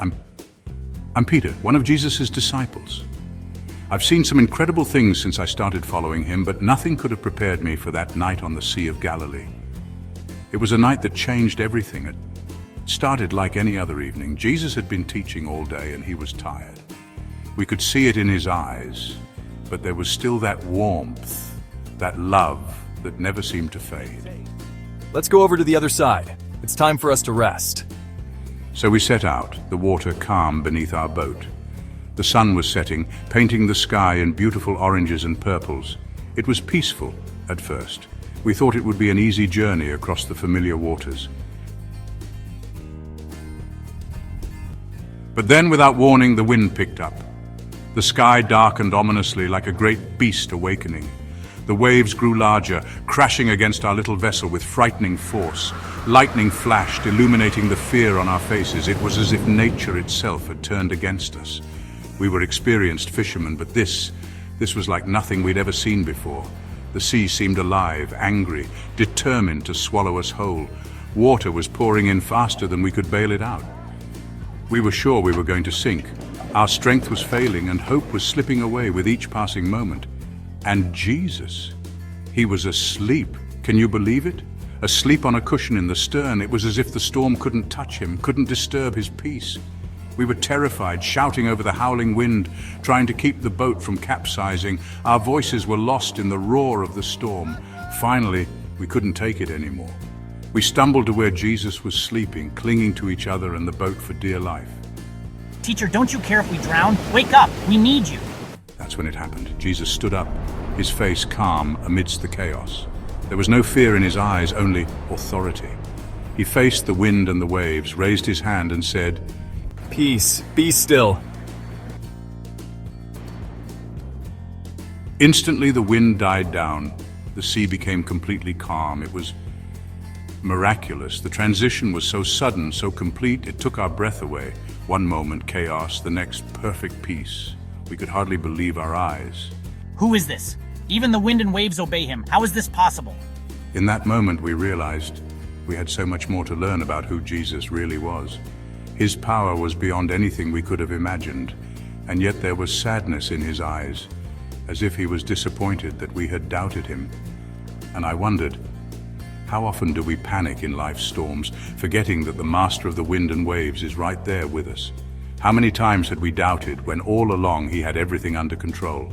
I'm, I'm Peter, one of Jesus' disciples. I've seen some incredible things since I started following him, but nothing could have prepared me for that night on the Sea of Galilee. It was a night that changed everything. It started like any other evening. Jesus had been teaching all day and he was tired. We could see it in his eyes, but there was still that warmth, that love that never seemed to fade. Let's go over to the other side. It's time for us to rest. So we set out, the water calm beneath our boat. The sun was setting, painting the sky in beautiful oranges and purples. It was peaceful at first. We thought it would be an easy journey across the familiar waters. But then, without warning, the wind picked up. The sky darkened ominously like a great beast awakening. The waves grew larger, crashing against our little vessel with frightening force. Lightning flashed, illuminating the fear on our faces. It was as if nature itself had turned against us. We were experienced fishermen, but this was like nothing we'd ever seen before. The sea seemed alive, angry, determined to swallow us whole. Water was pouring in faster than we could bail it out. We were sure we were going to sink. Our strength was failing and hope was slipping away with each passing moment. And Jesus, he was asleep. Can you believe it? Asleep on a cushion in the stern. It was as if the storm couldn't touch him, couldn't disturb his peace. We were terrified, shouting over the howling wind, trying to keep the boat from capsizing. Our voices were lost in the roar of the storm. Finally, we couldn't take it anymore. We stumbled to where Jesus was sleeping, clinging to each other and the boat for dear life. Teacher, don't you care if we drown? Wake up! We need you! That's when it happened. Jesus stood up, his face calm amidst the chaos. There was no fear in his eyes, only authority. He faced the wind and the waves, raised his hand and said, Peace, be still. Instantly the wind died down. The sea became completely calm. It was miraculous. The transition was so sudden, so complete, it took our breath away. One moment chaos, the next perfect peace. We could hardly believe our eyes. Who is this? Even the wind and waves obey him. How is this possible? In that moment we realized we had so much more to learn about who Jesus really was. His power was beyond anything we could have imagined, and yet there was sadness in his eyes, as if he was disappointed that we had doubted him. And I wondered, how often do we panic in life's storms, forgetting that the master of the wind and waves is right there with us? How many times had we doubted when all along he had everything under control?